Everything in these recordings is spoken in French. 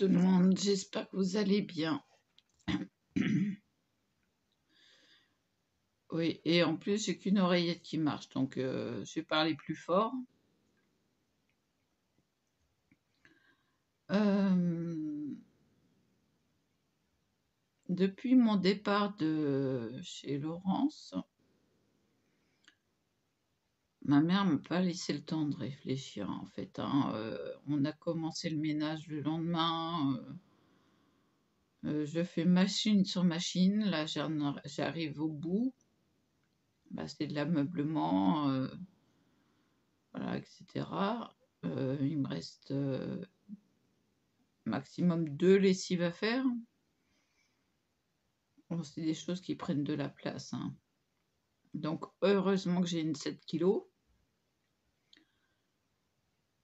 tout le monde, j'espère que vous allez bien. Oui, et en plus, j'ai qu'une oreillette qui marche, donc je vais parler plus fort. Depuis mon départ de chez Laurence, ma mère m'a pas laissé le temps de réfléchir, en fait. On a commencé le ménage le lendemain. Je fais machine sur machine. Là, j'arrive au bout. Bah, c'est de l'ameublement, voilà, etc. Il me reste maximum 2 lessives à faire. Bon, c'est des choses qui prennent de la place, hein. Donc heureusement que j'ai une 7 kilos.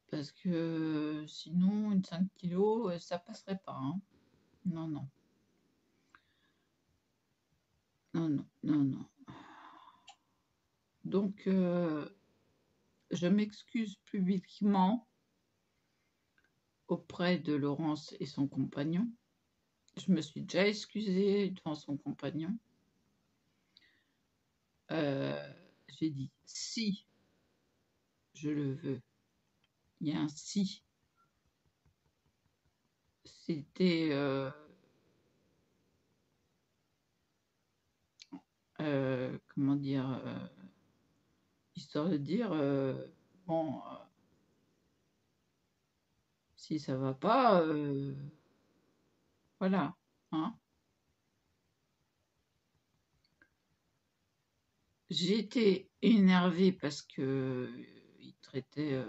Parce que sinon, une 5 kilos, ça passerait pas, hein. Non, non. Non, non, non, non. Donc, je m'excuse publiquement auprès de Laurence et son compagnon. Je me suis déjà excusée devant son compagnon. J'ai dit si je le veux. Il y a un si. C'était comment dire, histoire de dire bon, si ça va pas, voilà, hein. J'ai été énervée parce que il traitait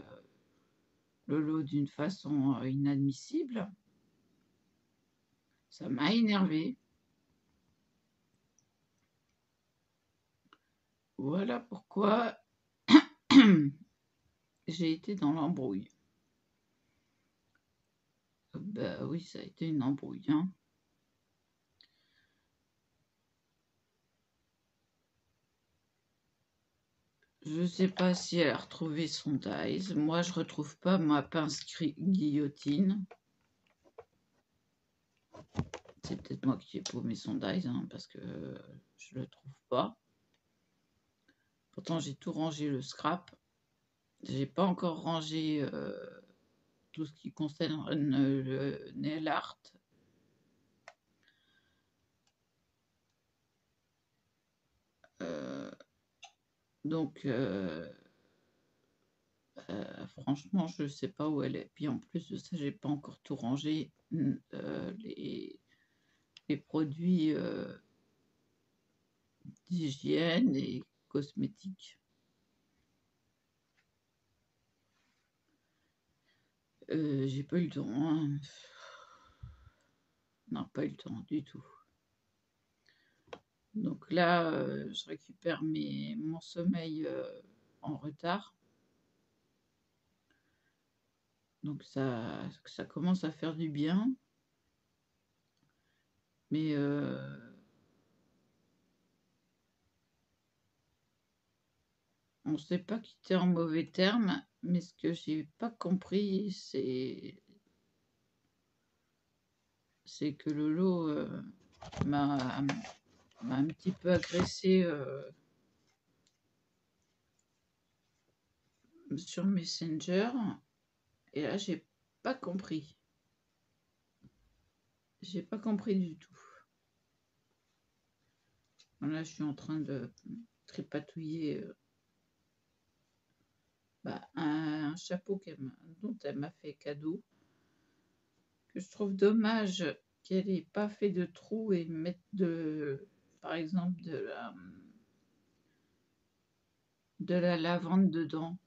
Lolo d'une façon inadmissible. Ça m'a énervée. Voilà pourquoi j'ai été dans l'embrouille. Bah oui, ça a été une embrouille, hein. Je sais pas si elle a retrouvé son dice. Moi, je retrouve pas ma pince guillotine. C'est peut-être moi qui ai paumé son dice, hein, parce que je le trouve pas. Pourtant, j'ai tout rangé le scrap. J'ai pas encore rangé tout ce qui concerne le nail art. Donc, franchement, je sais pas où elle est. Puis en plus de ça, j'ai pas encore tout rangé. Les produits d'hygiène et cosmétiques. J'ai pas eu le temps, hein. Non, pas eu le temps du tout. Donc là, je récupère mon sommeil en retard. Donc ça commence à faire du bien. Mais on ne s'est pas quitté en mauvais termes. Mais ce que j'ai pas compris, c'est que Lolo m'a un petit peu agressé sur Messenger. Et là, j'ai pas compris. J'ai pas compris du tout. Là, je suis en train de tripatouiller un chapeau dont elle m'a fait cadeau. Que je trouve dommage qu'elle n'ait pas fait de trou et mettre par exemple de la lavande dedans.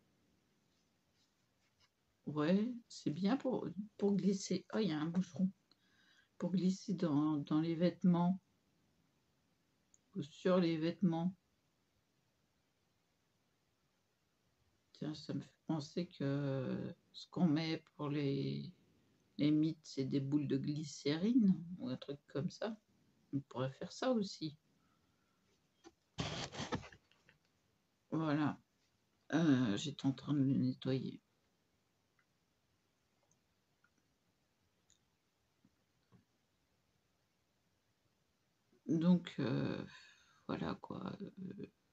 Ouais, c'est bien pour glisser. Oh, il y a un boucheron. Pour glisser dans les vêtements ou sur les vêtements. Tiens, ça me fait penser que ce qu'on met pour les mythes, c'est des boules de glycérine ou un truc comme ça. On pourrait faire ça aussi. Voilà. J'étais en train de le nettoyer. Donc, voilà quoi.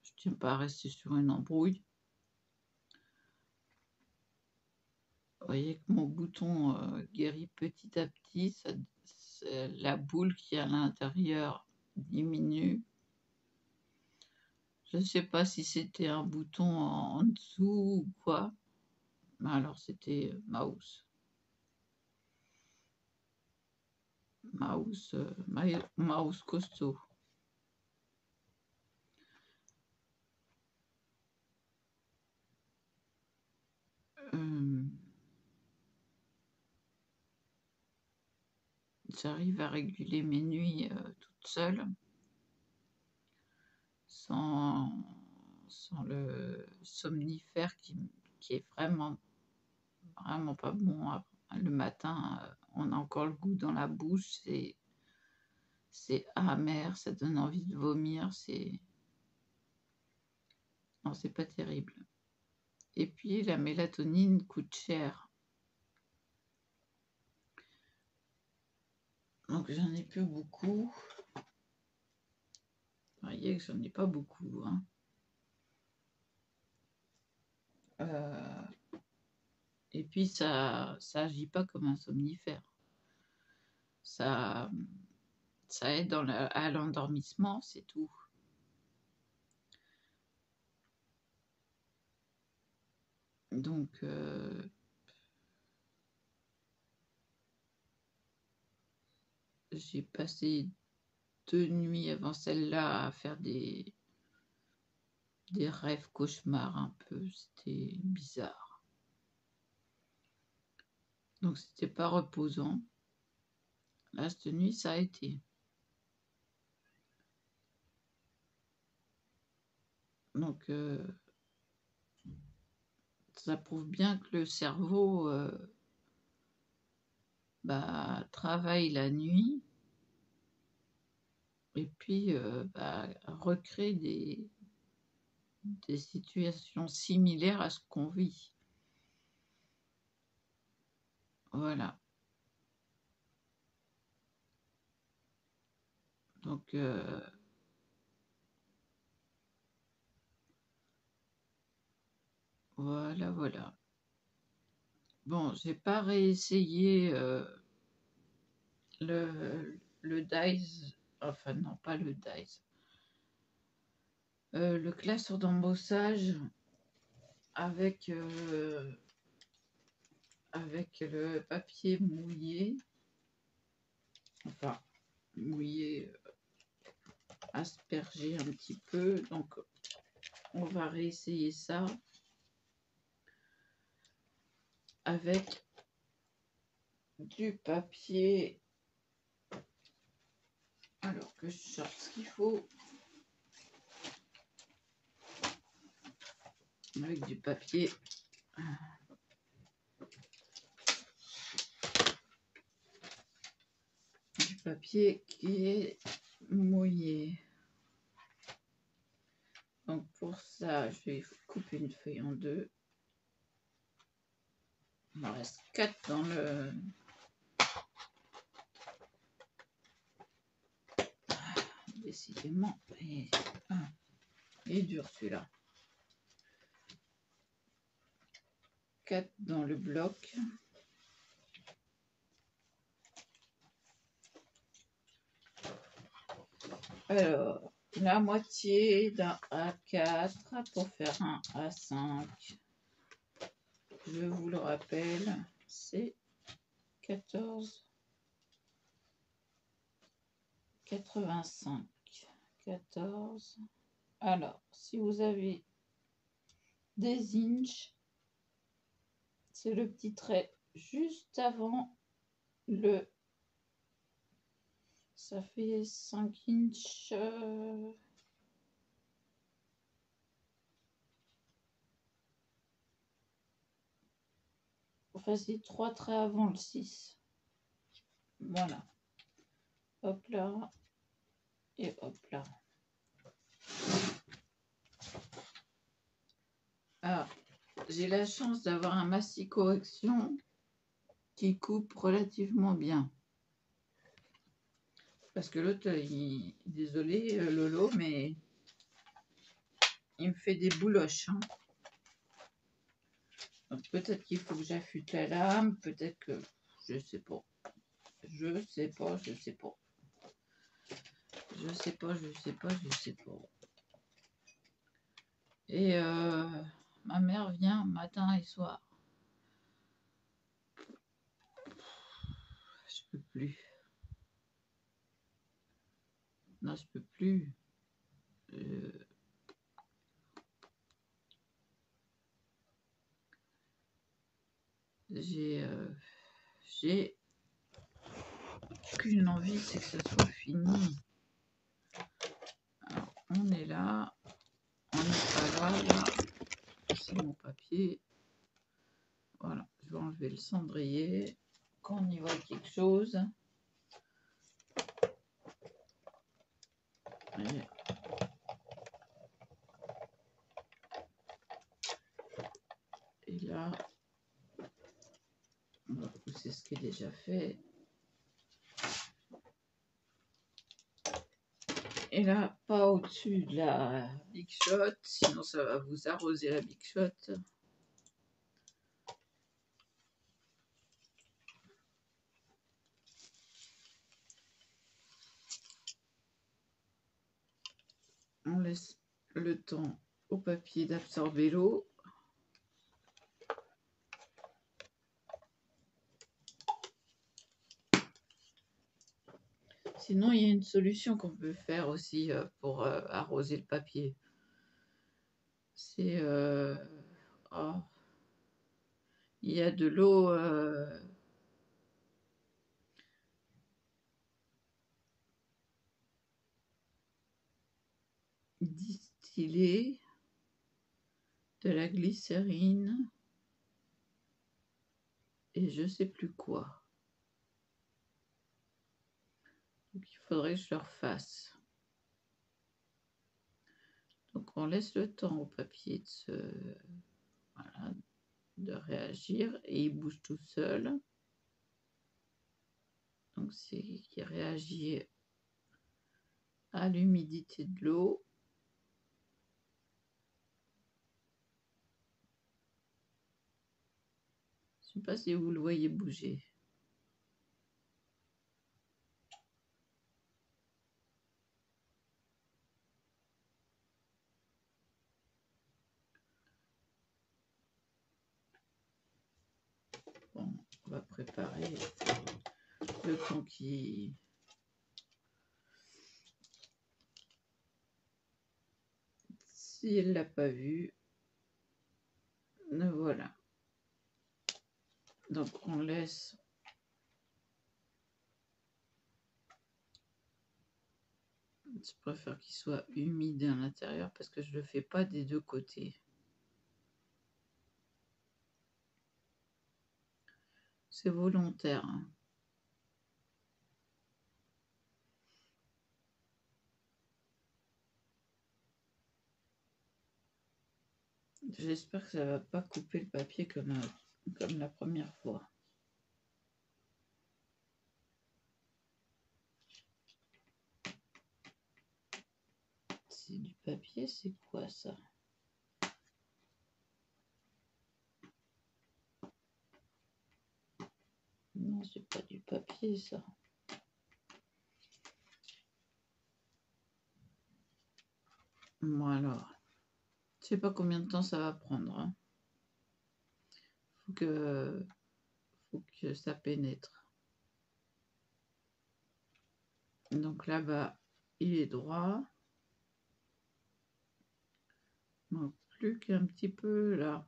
Je tiens pas à rester sur une embrouille. Vous voyez que mon bouton guérit petit à petit. La boule qui est à l'intérieur diminue. Je ne sais pas si c'était un bouton en dessous ou quoi. Alors, c'était mouse. Mouse costaud. J'arrive à réguler mes nuits toute seule, sans le somnifère qui est vraiment pas bon. Le matin, on a encore le goût dans la bouche, c'est amer, ça donne envie de vomir, non, c'est pas terrible. Et puis la mélatonine coûte cher. Donc j'en ai plus beaucoup. Vous voyez que j'en ai pas beaucoup, hein. Et puis ça agit pas comme un somnifère. Ça aide à l'endormissement, c'est tout. Donc j'ai passé 2 nuits avant celle-là à faire des rêves cauchemars un peu, c'était bizarre. Donc c'était pas reposant. Là, cette nuit, ça a été. Donc ça prouve bien que le cerveau travaille la nuit et puis recrée des situations similaires à ce qu'on vit. Voilà. Donc voilà. Bon, j'ai pas réessayé le dice, enfin non, pas le dice. Le classeur d'embossage avec le papier mouillé, enfin mouillé, aspergé un petit peu. Donc on va réessayer ça avec du papier. Alors que je cherche ce qu'il faut. Avec du papier. Du papier qui est mouillé. Donc pour ça, je vais couper une feuille en deux. Il en reste 4 dans le... Décidément, il est dur celui-là. 4 dans le bloc. Alors, la moitié d'un A4 pour faire un A5. Je vous le rappelle, c'est 14,85. 14. Alors, si vous avez des inches, c'est le petit trait juste avant le... Ça fait 5 inches. Enfin, c'est 3 traits avant le 6. Voilà. Hop là. Et hop là. Ah, j'ai la chance d'avoir un mastic correction qui coupe relativement bien. Parce que l'autre, désolé Lolo, mais il me fait des bouloches. Hein. Donc peut-être qu'il faut que j'affûte la lame, peut-être que... Je sais pas. Je sais pas, je sais pas. Je sais pas, je sais pas, je sais pas. Et ma mère vient matin et soir. Je peux plus. Non, je peux plus. J'ai qu'une envie, c'est que ça soit fini. Alors, on est là. On n'est pas là, là. C'est mon papier. Voilà, je vais enlever le cendrier. Quand on y voit quelque chose. Et là, on va pousser ce qui est déjà fait. Et là, pas au-dessus de la Big Shot, sinon ça va vous arroser la Big Shot. On laisse le temps au papier d'absorber l'eau. Sinon, il y a une solution qu'on peut faire aussi pour arroser le papier. C'est... oh, il y a de l'eau... distillée, de la glycérine et je sais plus quoi. Donc il faudrait que je le refasse. Donc on laisse le temps au papier voilà, de réagir et il bouge tout seul. Donc c'est qui réagit à l'humidité de l'eau. Je ne sais pas si vous le voyez bouger. Bon, on va préparer le temps qui... Si elle ne l'a pas vu, voilà. Donc on laisse... Je préfère qu'il soit humide à l'intérieur parce que je ne le fais pas des deux côtés. C'est volontaire. Hein. J'espère que ça va pas couper le papier comme la première fois. C'est du papier, c'est quoi ça? Non, c'est pas du papier ça. Bon alors, je sais pas combien de temps ça va prendre. Hein. Faut que ça pénètre. Donc là-bas, il est droit. Donc plus qu'un petit peu là.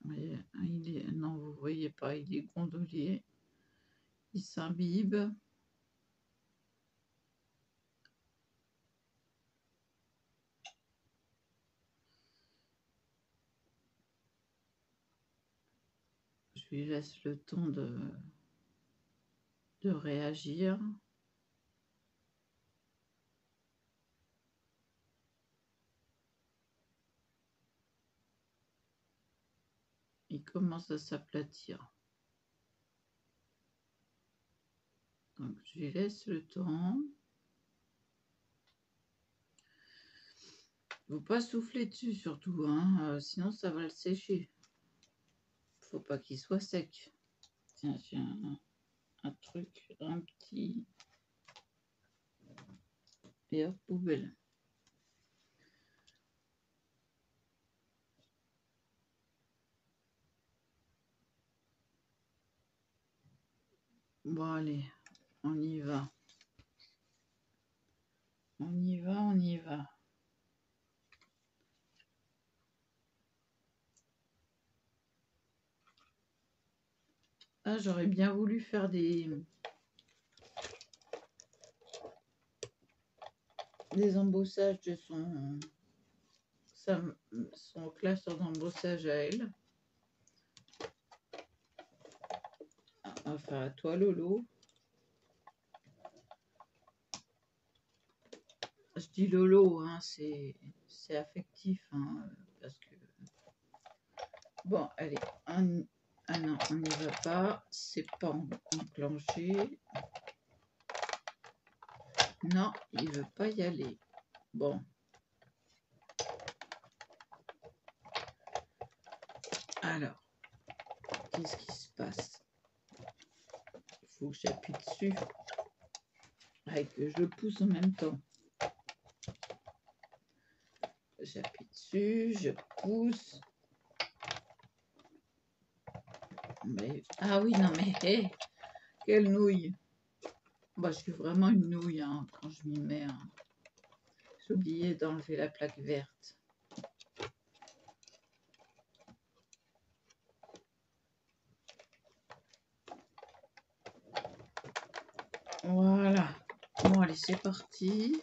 Mais non, vous voyez pas, il est gondolier. Il s'imbibe. Je lui laisse le temps de réagir. Il commence à s'aplatir. Donc je lui laisse le temps. Faut pas souffler dessus surtout, hein, sinon ça va le sécher. Faut pas qu'il soit sec. Tiens, j'ai un truc, un petit... Et hop, poubelle. Bon allez, on y va. On y va, on y va. Ah, j'aurais bien voulu faire des embossages de son classeur d'embossage à elle. Enfin, à toi, Lolo. Je dis Lolo, hein, c'est affectif, hein, parce que... Bon, allez, ah non, on n'y va pas. C'est pas enclenché. Non, il veut pas y aller. Bon. Alors, qu'est-ce qui se passe? Il faut que j'appuie dessus. Et que je le pousse en même temps. J'appuie dessus, je pousse. Mais... Ah oui, non mais, hey, quelle nouille! Bah, je suis vraiment une nouille, hein, quand je m'y mets. Hein. J'ai oublié d'enlever la plaque verte. Voilà. Bon, allez, c'est parti.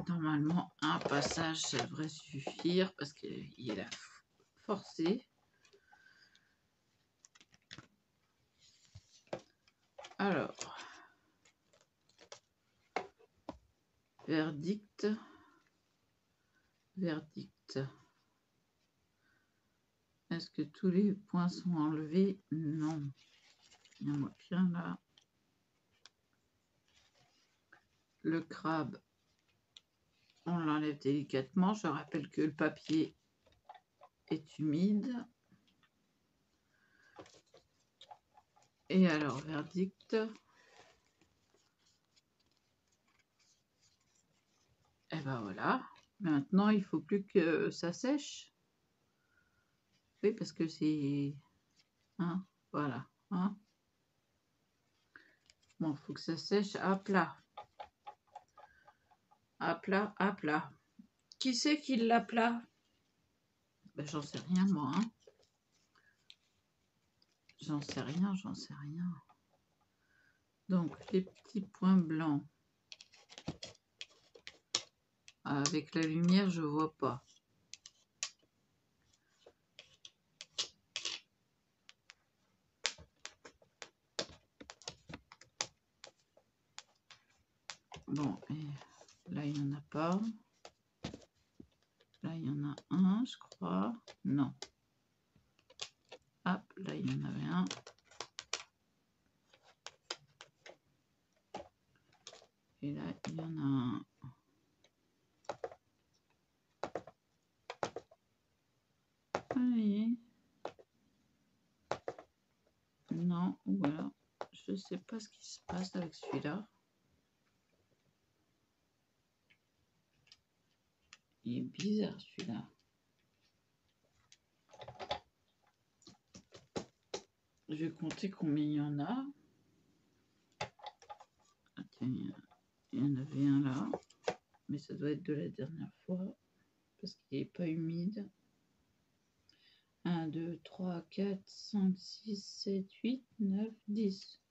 Normalement, un passage, ça devrait suffire parce qu'il a forcé. Alors, verdict. Verdict. Est-ce que tous les points sont enlevés? Non. Il y en a bien là. Le crabe, on l'enlève délicatement. Je rappelle que le papier est humide. Et alors, verdict. Et ben voilà. Maintenant, il faut plus que ça sèche. Oui, parce que c'est... Hein, voilà. Hein. Bon, il faut que ça sèche à plat. À plat, à plat. Qui c'est qui l'a plat? Ben, j'en sais rien, moi. Hein. J'en sais rien, j'en sais rien. Donc, les petits points blancs. Avec la lumière, je vois pas. Bon, et là, il n'y en a pas. Là, il y en a un, je crois. Non. Hop, là, il y en avait un. Et là, il y en a un. Allez. Non, voilà. Je sais pas ce qui se passe avec celui-là. Il est bizarre, celui-là. Je vais compter combien il y en a. Ah, tiens, il y en avait un là. Mais ça doit être de la dernière fois. Parce qu'il n'est pas humide. 1, 2, 3, 4, 5, 6, 7, 8, 9, 10.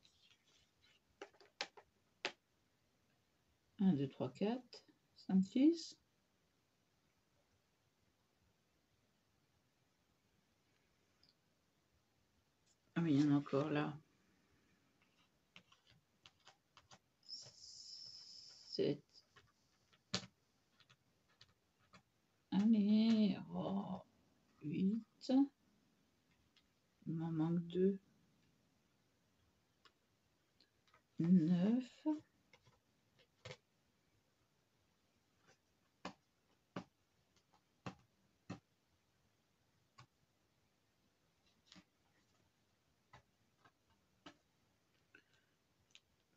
1, 2, 3, 4, 5, 6. Ah mais il y en a encore là. 7. Allez, oh, 8. Il m'en manque 2. 9.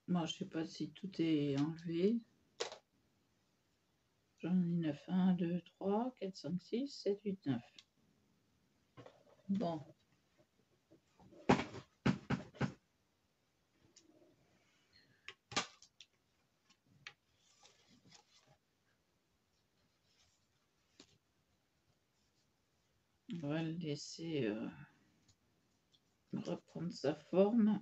Moi, je sais pas si tout est enlevé. J'en ai 9. 1, 2, 3, 4, 5, 6, 7, 8, 9. Bon. On va le laisser reprendre sa forme.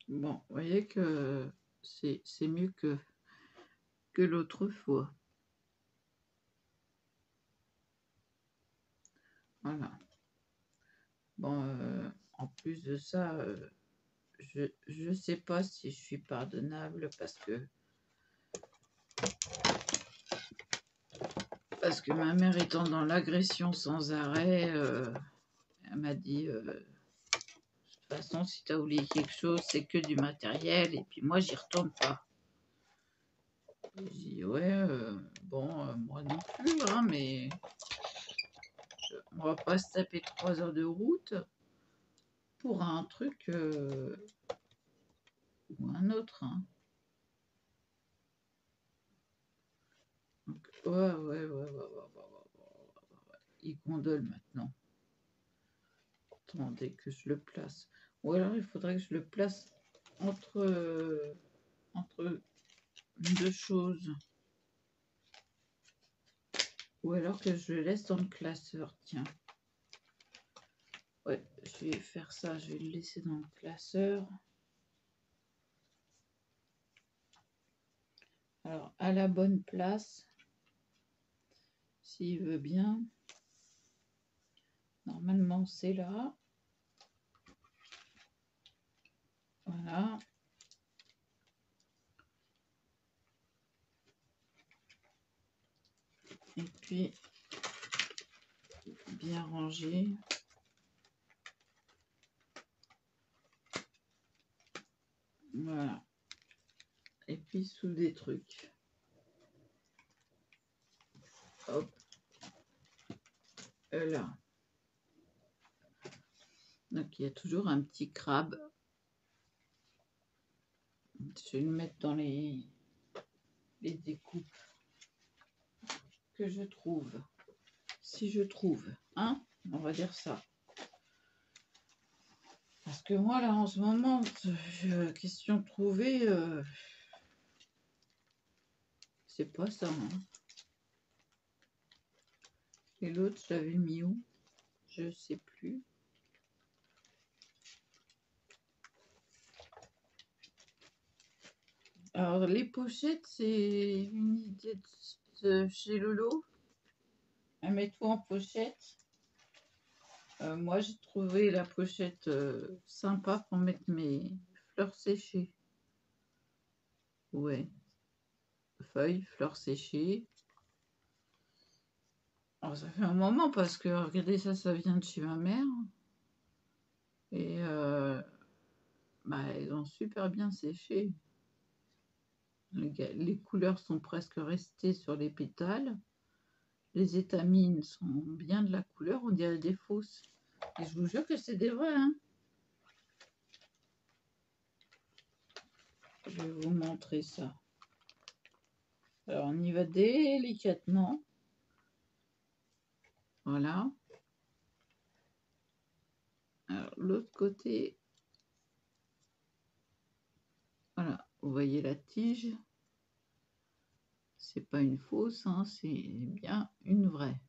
Bon, vous voyez que c'est mieux que l'autre fois. Voilà. Bon, en plus de ça, je sais pas si je suis pardonnable parce que ma mère étant dans l'agression sans arrêt, elle m'a dit de toute façon, si tu as oublié quelque chose, c'est que du matériel et puis moi j'y retourne pas. J'ai dit ouais, bon, moi non plus, hein, mais on va pas se taper 3 heures de route pour un truc ou un autre. Hein. Donc, ouais. Il gondole maintenant. Attendez que je le place. Ou alors il faudrait que je le place entre deux choses. Ou alors que je le laisse dans le classeur, tiens. Ouais, je vais faire ça, je vais le laisser dans le classeur. Alors, à la bonne place, s'il veut bien. Normalement, c'est là. Voilà. Et puis, bien rangé. Voilà. Et puis, sous des trucs. Hop. Là. Donc, il y a toujours un petit crabe. Je vais le mettre dans les découpes que je trouve. Si je trouve, hein, on va dire ça. Parce que moi, là, en ce moment, question de trouver, c'est pas ça. Hein. Et l'autre, je l'avais mis où? Je sais plus. Alors, les pochettes, c'est une idée de chez Lolo. Elle met tout en pochette. Moi, j'ai trouvé la pochette sympa pour mettre mes fleurs séchées. Ouais. Feuilles, fleurs séchées. Alors, ça fait un moment parce que, regardez, ça vient de chez ma mère. Et elles ont super bien séché. Les couleurs sont presque restées sur les pétales. Les étamines sont bien de la couleur, on dirait des fausses. Et je vous jure que c'est des vrais. Hein. Je vais vous montrer ça. Alors, on y va délicatement. Voilà. Alors, l'autre côté. Voilà, vous voyez la tige. C'est pas une fausse, hein, c'est bien une vraie.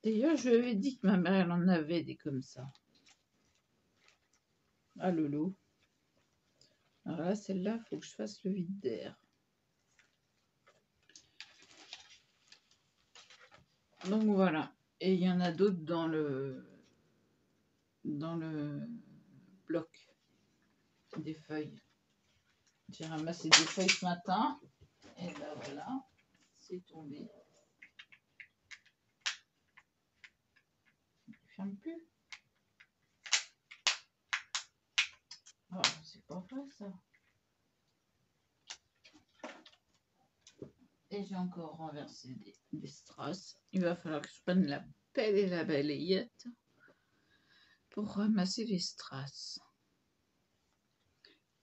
D'ailleurs, je lui avais dit que ma mère, elle en avait des comme ça. Ah, Lolo. Alors là, celle-là, il faut que je fasse le vide d'air. Donc voilà. Et il y en a d'autres dans le dans le bloc des feuilles. J'ai ramassé des feuilles ce matin et là voilà, c'est tombé. Il ne ferme plus. Oh, c'est pas vrai ça. Et j'ai encore renversé des strass. Il va falloir que je prenne la pelle et la balayette pour ramasser les strass.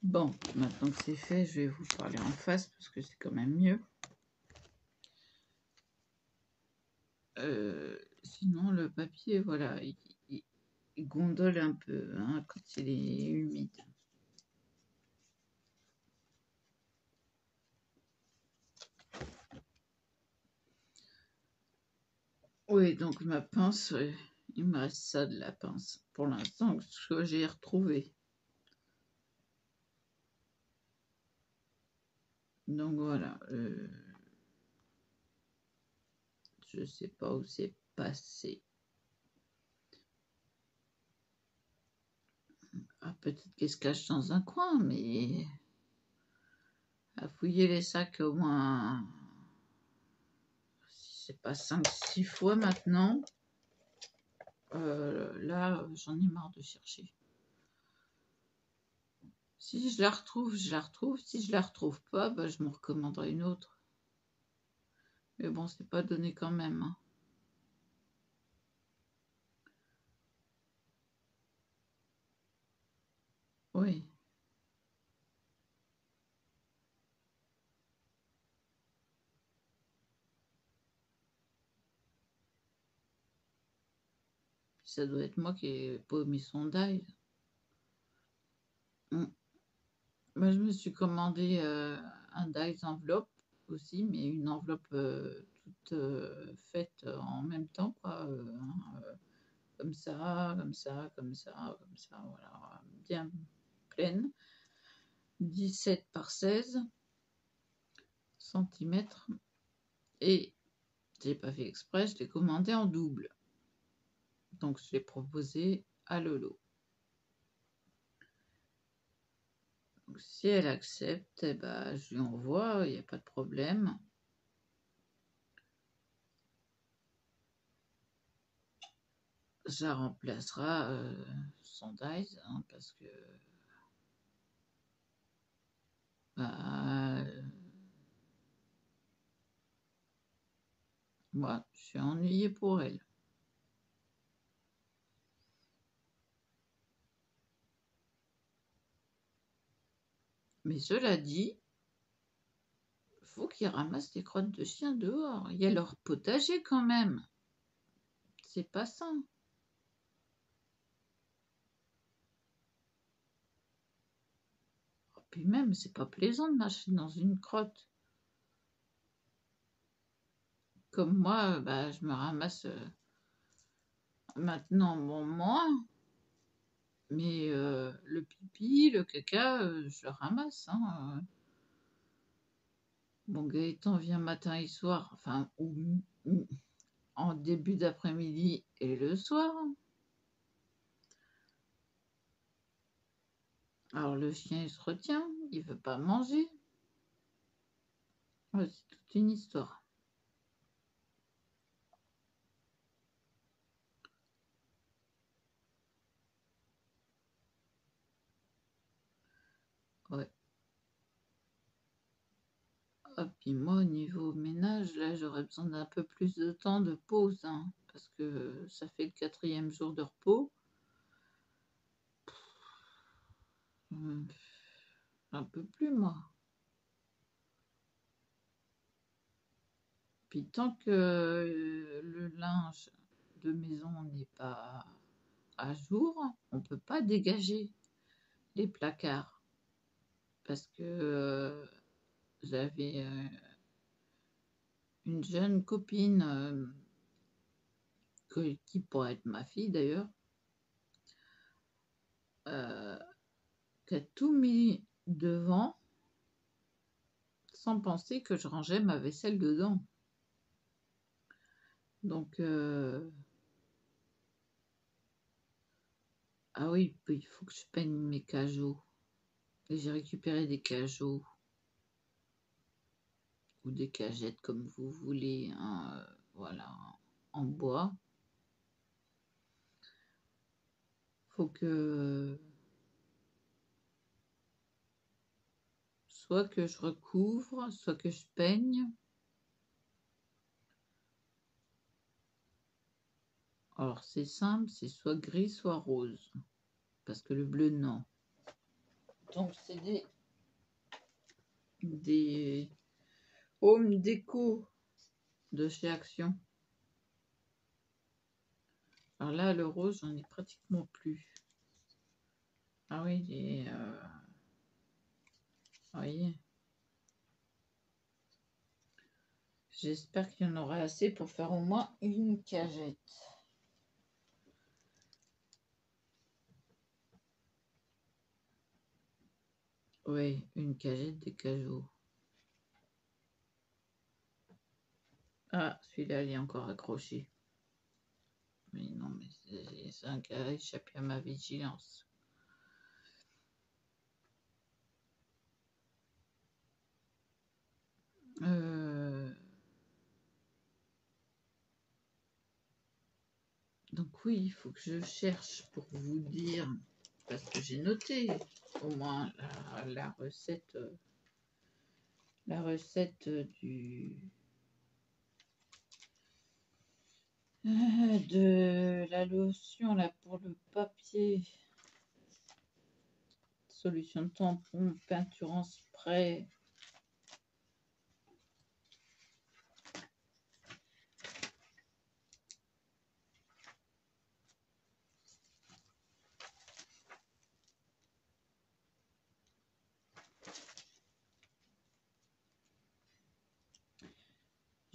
Bon, maintenant que c'est fait, je vais vous parler en face parce que c'est quand même mieux. Sinon, le papier, voilà, il gondole un peu hein, quand il est humide. Oui, donc ma pince, il me reste ça de la pince. Pour l'instant, ce que j'ai retrouvé. Donc voilà, je sais pas où c'est passé. Ah, peut-être qu'il se cache dans un coin, mais à fouiller les sacs au moins, si c'est pas 5-6 fois maintenant. Là, j'en ai marre de chercher. Si je la retrouve, je la retrouve. Si je la retrouve pas, bah, je m'en recommanderai une autre. Mais bon, c'est pas donné quand même. Hein. Oui. Ça doit être moi qui ai pas mis son die. Moi, je me suis commandé un dies enveloppe aussi, mais une enveloppe toute faite en même temps, quoi. Comme ça, comme ça, comme ça, comme ça, voilà, bien pleine. 17 par 16 cm. Et j'ai pas fait exprès, je l'ai commandé en double. Donc, je l'ai proposé à Lolo. Donc, si elle accepte, eh ben, je lui envoie, il n'y a pas de problème. Ça remplacera son dies, hein, parce que bah, moi, je suis ennuyée pour elle. Mais cela dit, faut qu'ils ramassent des crottes de chien dehors. Il y a leur potager quand même. C'est pas sain. Puis même, c'est pas plaisant de marcher dans une crotte. Comme moi, bah, je me ramasse maintenant, bon, moins. Mais le pipi, le caca, je le ramasse. Hein. Bon, Gaëtan vient matin et soir, enfin, en début d'après-midi et le soir. Alors le chien, il se retient, il veut pas manger. Ouais, c'est toute une histoire. Ouais. Ah, puis moi, au niveau ménage, là, j'aurais besoin d'un peu plus de temps de pause, hein, parce que ça fait le 4e jour de repos. Un peu plus, moi. Puis tant que le linge de maison n'est pas à jour, on ne peut pas dégager les placards. Parce que j'avais une jeune copine qui pourrait être ma fille d'ailleurs, qui a tout mis devant sans penser que je rangeais ma vaisselle dedans. Donc Ah oui, il faut que je peigne mes cajots. Et j'ai récupéré des cajots ou des cagettes comme vous voulez, hein, voilà, en bois. Faut que soit que je recouvre, soit que je peigne. Alors c'est simple, c'est soit gris, soit rose. Parce que le bleu, non. Donc c'est des home déco de chez Action. Alors là, le rose, j'en ai pratiquement plus. Ah oui, vous voyez. J'espère qu'il y en aura assez pour faire au moins une cagette. Oui, une cagette de cajots. Ah, celui-là, il est encore accroché. Mais non, mais c'est un gars échappé à ma vigilance. Donc oui, il faut que je cherche pour vous dire, parce que j'ai noté au moins la recette de la lotion là pour le papier. Solution de tampon, peinture en spray.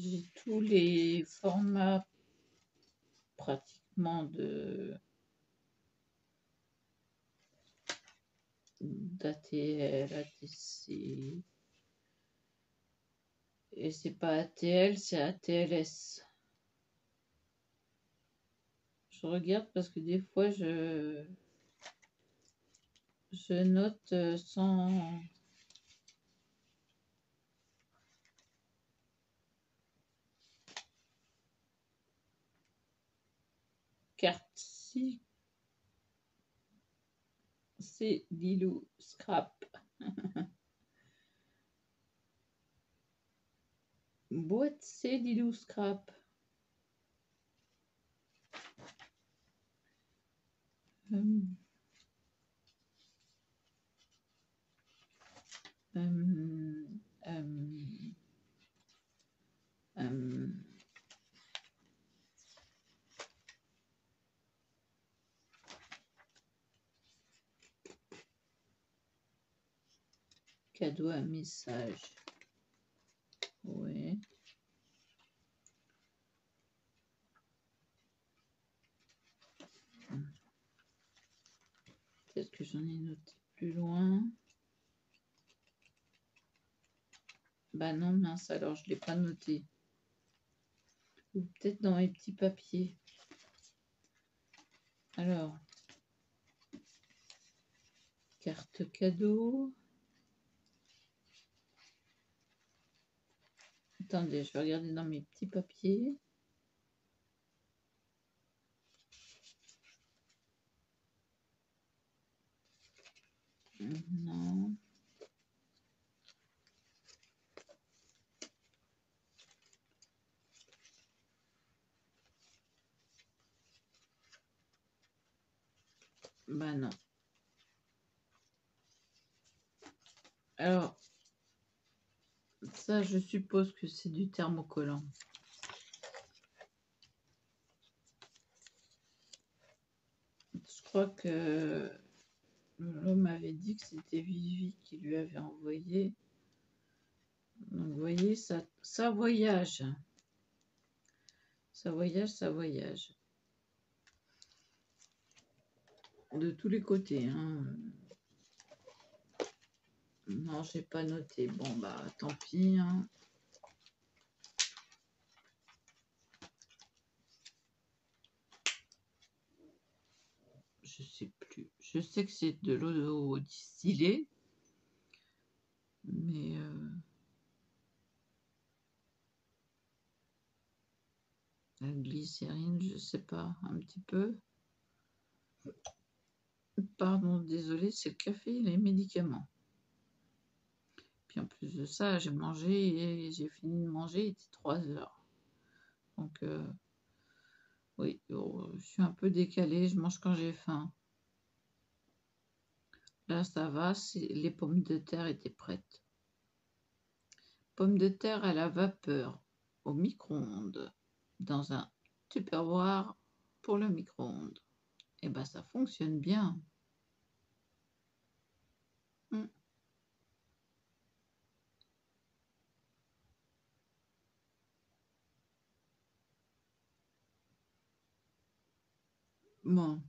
J'ai tous les formats pratiquement d'ATL, ATC. Et c'est pas ATL, c'est ATLS. Je regarde parce que des fois je note sans carte. Si c'est Lilou Scrap. Boîte c'est Lilou Scrap. Cadeau à message. Ouais. Peut-être que j'en ai noté plus loin. Bah non, mince, alors je ne l'ai pas noté. Ou peut-être dans mes petits papiers. Alors, carte cadeau. Attendez, je vais regarder dans mes petits papiers. Non. Bah non. Alors, ça, je suppose que c'est du thermocollant. Je crois que l'homme avait dit que c'était Vivi qui lui avait envoyé. Donc, vous voyez, ça voyage. Ça voyage, ça voyage. De tous les côtés. Hein. Non, j'ai pas noté. Bon, bah, tant pis. Hein. je sais plus. Je sais que c'est de l'eau distillée, mais la glycérine, je sais pas, un petit peu. Pardon, désolé, c'est le café et les médicaments. Puis en plus de ça, j'ai mangé et j'ai fini de manger, il était 3 heures. Donc oui, je suis un peu décalée, je mange quand j'ai faim. Là, ça va, les pommes de terre étaient prêtes. Pommes de terre à la vapeur, au micro-ondes, dans un tupperware pour le micro-ondes. Et ben, ça fonctionne bien. Mm. Bon,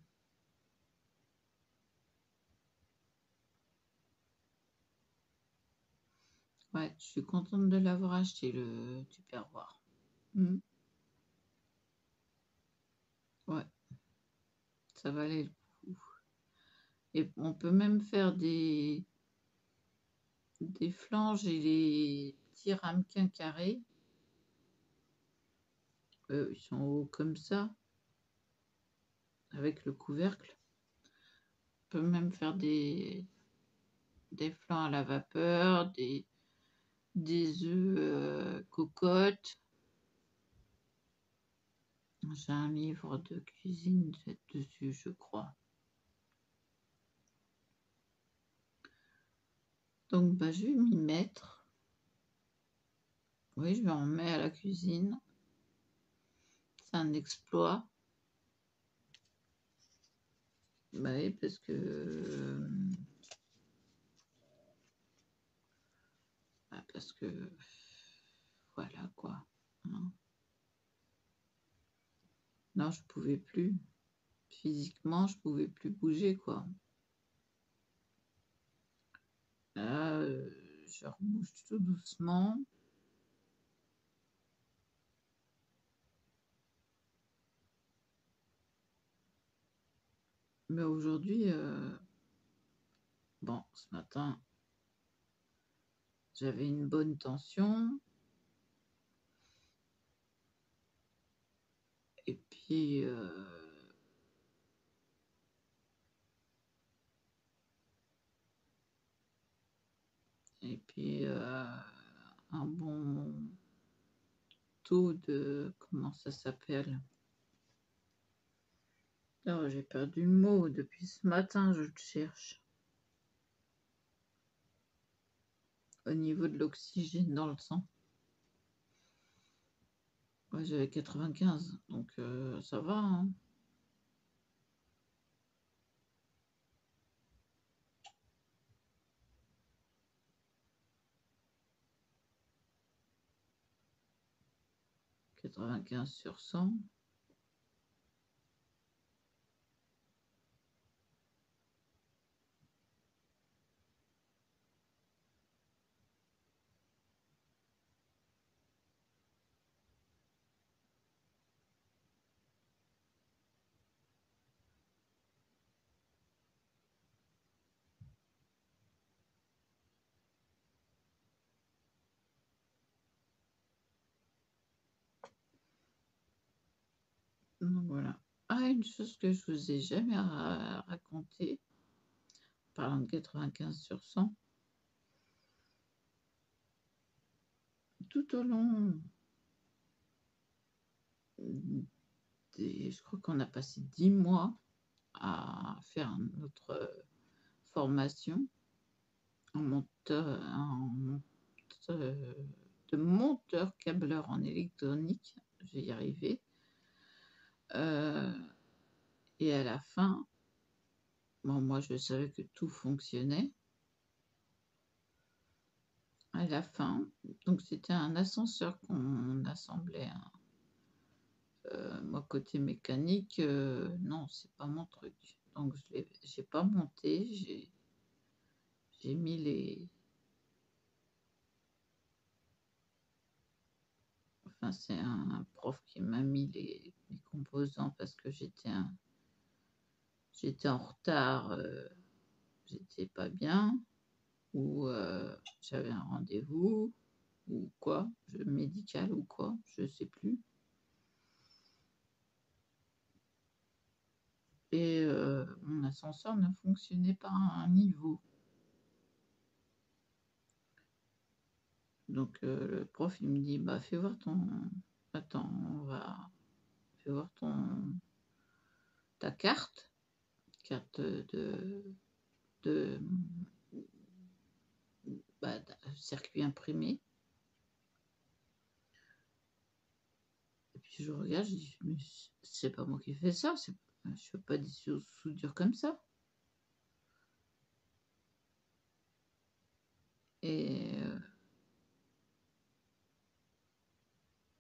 ouais, je suis contente de l'avoir acheté, le tupperware. Mm. Ouais, ça valait le coup. Et on peut même faire des flanges et les petits ramequins carrés. Ils sont hauts comme ça, avec le couvercle. On peut même faire des flancs à la vapeur, des œufs cocottes. J'ai un livre de cuisine dessus, je crois. Donc, bah, je vais m'y mettre. Oui, je m'en remets à la cuisine. C'est un exploit. Bah oui, parce que... Voilà, quoi. Hein. Non, je pouvais plus. Physiquement, je pouvais plus bouger, quoi. Là, je rebouge tout doucement. Mais aujourd'hui, bon, ce matin, j'avais une bonne tension. Et puis, un bon taux de... Comment ça s'appelle? Oh, j'ai perdu le mot. Depuis ce matin, je le cherche. Au niveau de l'oxygène dans le sang. Ouais, j'avais 95, donc ça va, hein. « 95 sur 100. Donc voilà. Ah, une chose que je vous ai jamais raconté, parlant de 95 sur 100, tout au long je crois qu'on a passé 10 mois à faire notre formation en de monteur câbleur en électronique. Je vais y arriver. Et à la fin, bon, moi je savais que tout fonctionnait. À la fin, donc c'était un ascenseur qu'on assemblait. Moi, côté mécanique, non, c'est pas mon truc. Donc j'ai pas monté, j'ai mis les... Enfin, c'est un prof qui m'a mis les composants parce que j'étais j'étais en retard, j'étais pas bien ou j'avais un rendez-vous ou quoi, médical ou quoi, je sais plus et mon ascenseur ne fonctionnait pas à un niveau. Donc le prof, il me dit: «Bah, fais voir ton attends, on va fais voir ta carte de, bah, circuit imprimé». Et puis je regarde, je dis: «Mais c'est pas moi qui fais ça, je fais pas des soudures comme ça». Et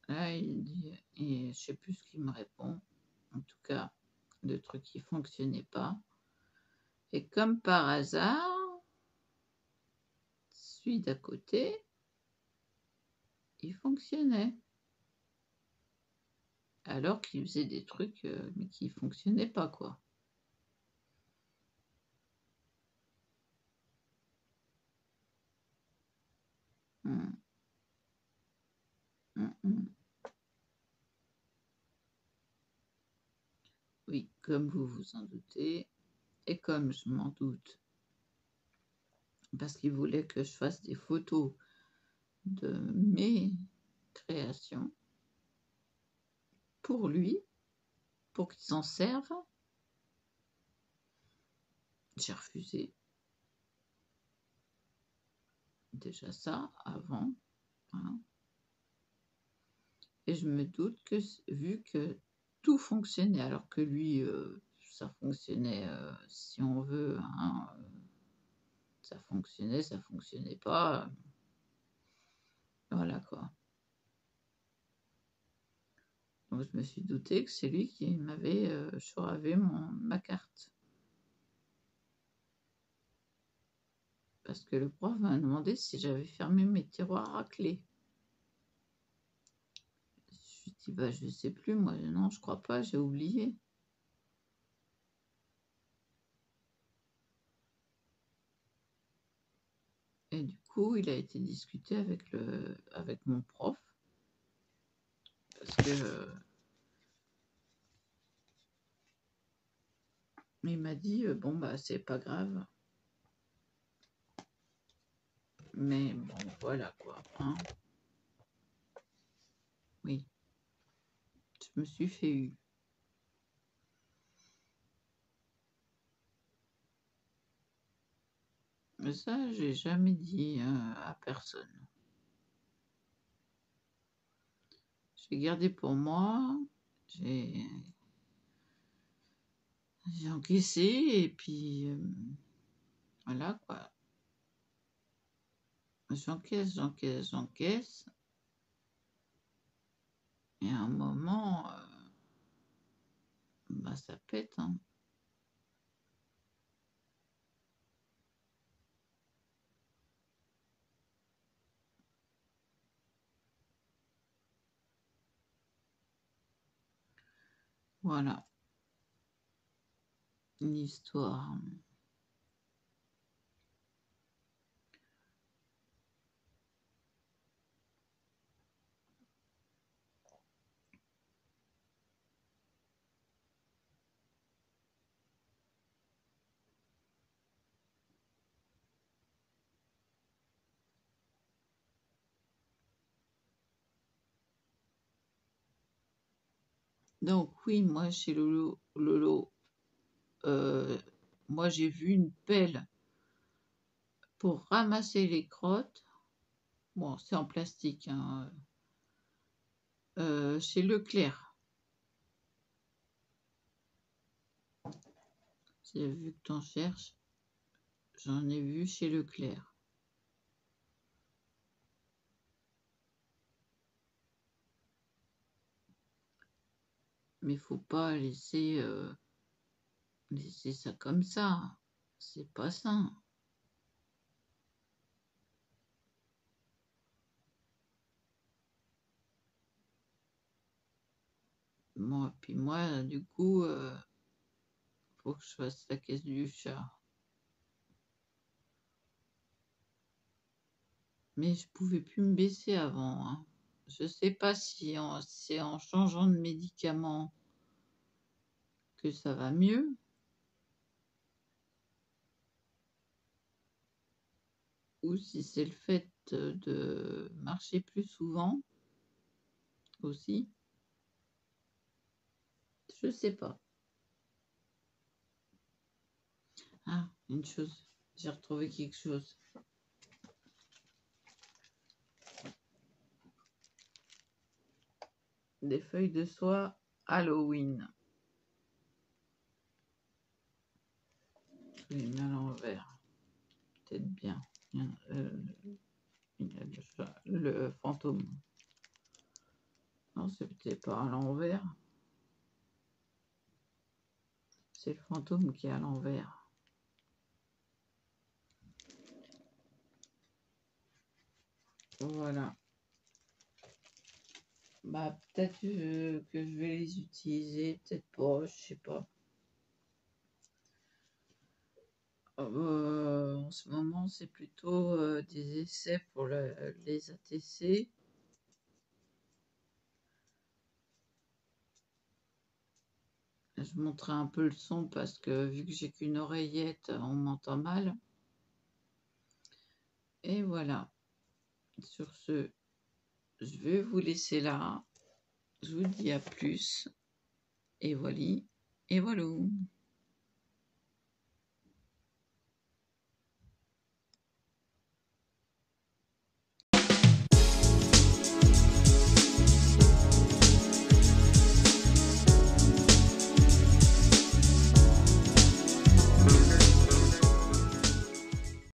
là, il dit et je sais plus ce qu'il me répond. En tout cas, le truc qui fonctionnait pas et comme par hasard, celui d'à côté, il fonctionnait. Alors qu'il faisait des trucs, mais qui fonctionnaient pas, quoi. Mmh. Mmh mh. Oui, comme vous vous en doutez et comme je m'en doute, parce qu'il voulait que je fasse des photos de mes créations pour lui, pour qu'il s'en serve. J'ai refusé. Déjà ça, avant, hein, et je me doute que vu que tout fonctionnait alors que lui, ça fonctionnait, si on veut, hein, ça fonctionnait pas, voilà quoi. Donc je me suis douté que c'est lui qui m'avait, chouravé ma carte. Parce que le prof m'a demandé si j'avais fermé mes tiroirs à clé. Je lui ai dit: «Bah, je sais plus moi, non, je crois pas, j'ai oublié». Et du coup, il a été discuté avec mon prof parce que, il m'a dit: «Bon, bah, c'est pas grave, mais bon, voilà quoi, hein». Oui, je me suis fait eu. Mais ça, j'ai jamais dit, à personne. J'ai gardé pour moi, j'ai j'ai encaissé et puis, voilà quoi. J'encaisse, j'encaisse, j'encaisse et à un moment, bah, ça pète, hein. Voilà, une histoire. Donc oui, moi chez Lolo, heu, moi j'ai vu une pelle pour ramasser les crottes. Bon, c'est en plastique, hein, chez Leclerc. J'ai vu que tu en cherches, j'en ai vu chez Leclerc. Mais faut pas laisser ça comme ça, c'est pas sain. Moi puis moi, du coup, faut que je fasse la caisse du chat. Mais je pouvais plus me baisser avant, hein. Je sais pas si c'est en changeant de médicament que ça va mieux ou si c'est le fait de marcher plus souvent aussi. Je sais pas. Ah, une chose, j'ai retrouvé quelque chose. Des feuilles de soie Halloween. Je les mets à l'envers. Peut-être bien. Il y a le fantôme. Non, c'est peut-être pas à l'envers. C'est le fantôme qui est à l'envers. Voilà. Bah, peut-être que je vais les utiliser, peut-être pas, je sais pas. En ce moment, c'est plutôt des essais pour les ATC. Je montrerai un peu le son parce que vu que j'ai qu'une oreillette, on m'entend mal. Et voilà. Sur ce, je vais vous laisser là. Je vous dis à plus. Et voilà. Et voilà.